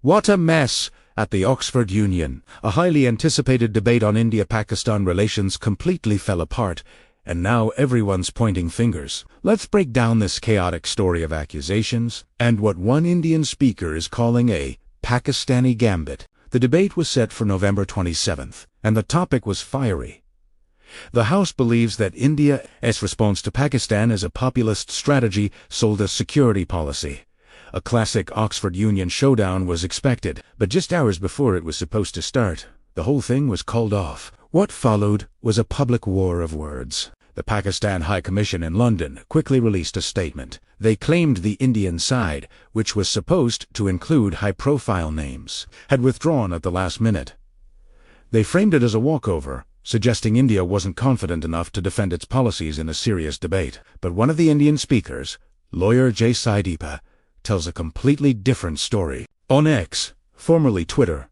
What a mess! At the Oxford Union, a highly anticipated debate on India-Pakistan relations completely fell apart, and now everyone's pointing fingers. Let's break down this chaotic story of accusations and what one Indian speaker is calling a Pakistani gambit. The debate was set for November 27th, and the topic was fiery. The House believes that India's response to Pakistan as a populist strategy sold a security policy. A classic Oxford Union showdown was expected, but just hours before it was supposed to start, the whole thing was called off. What followed was a public war of words. The Pakistan High Commission in London quickly released a statement. They claimed the Indian side, which was supposed to include high-profile names, had withdrawn at the last minute. They framed it as a walkover, suggesting India wasn't confident enough to defend its policies in a serious debate. But one of the Indian speakers, lawyer Sai Deepak, tells a completely different story. On X, formerly Twitter,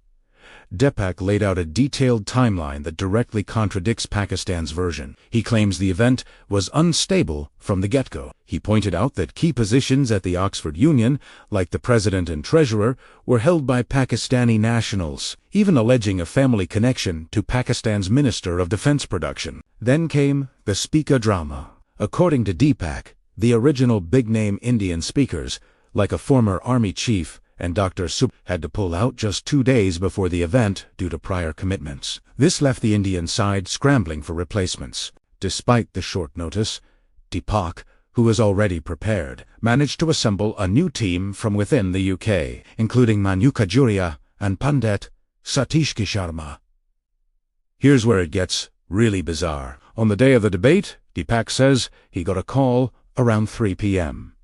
Deepak laid out a detailed timeline that directly contradicts Pakistan's version. He claims the event was unstable from the get-go. He pointed out that key positions at the Oxford Union, like the president and treasurer, were held by Pakistani nationals, even alleging a family connection to Pakistan's Minister of Defense Production. Then came the speaker drama. According to Deepak, the original big-name Indian speakers, like a former army chief and Dr. Sub, had to pull out just 2 days before the event due to prior commitments. This left the Indian side scrambling for replacements. Despite the short notice, Deepak, who was already prepared, managed to assemble a new team from within the UK, including Manu Kajuria and Pandit Satish Sharma. Here's where it gets really bizarre. On the day of the debate, Deepak says he got a call around 3 p.m.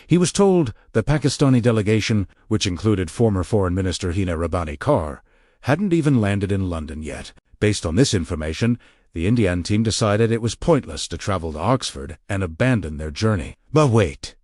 He was told the Pakistani delegation, which included former Foreign Minister Hina Rabbani Kaur, hadn't even landed in London yet. Based on this information, the Indian team decided it was pointless to travel to Oxford and abandon their journey. But wait,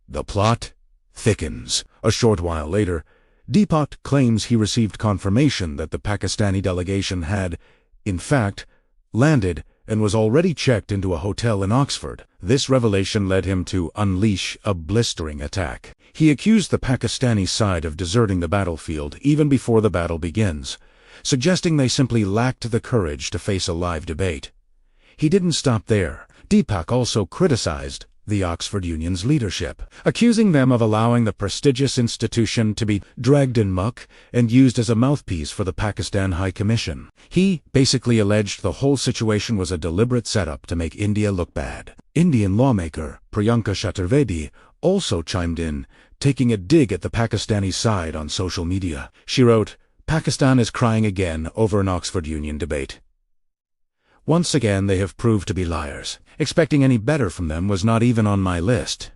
the plot thickens. A short while later, Deepak claims he received confirmation that the Pakistani delegation had, in fact, landed and was already checked into a hotel in Oxford. This revelation led him to unleash a blistering attack. He accused the Pakistani side of deserting the battlefield even before the battle begins, suggesting they simply lacked the courage to face a live debate. He didn't stop there. Deepak also criticized the Oxford Union's leadership, accusing them of allowing the prestigious institution to be dragged in muck and used as a mouthpiece for the Pakistan High Commission. He basically alleged the whole situation was a deliberate setup to make India look bad. Indian lawmaker Priyanka Chaturvedi also chimed in, taking a dig at the Pakistani side on social media. She wrote, "Pakistan is crying again over an Oxford Union debate. Once again they have proved to be liars. Expecting any better from them was not even on my list."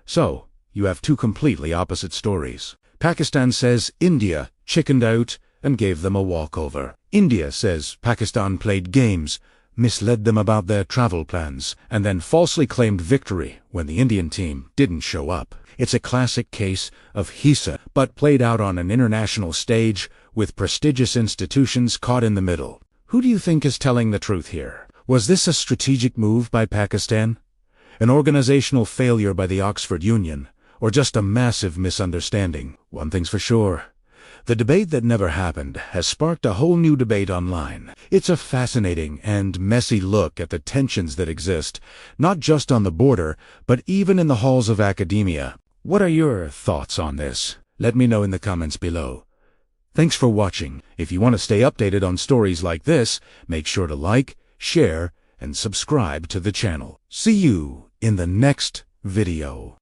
So, you have two completely opposite stories. Pakistan says India chickened out and gave them a walkover. India says Pakistan played games, misled them about their travel plans, and then falsely claimed victory when the Indian team didn't show up. It's a classic case of hissa, but played out on an international stage with prestigious institutions caught in the middle. Who do you think is telling the truth here? Was this a strategic move by Pakistan? An organizational failure by the Oxford Union? Or just a massive misunderstanding? One thing's for sure. The debate that never happened has sparked a whole new debate online. It's a fascinating and messy look at the tensions that exist, not just on the border, but even in the halls of academia. What are your thoughts on this? Let me know in the comments below. Thanks for watching. If you want to stay updated on stories like this, make sure to like, share, and subscribe to the channel. See you in the next video.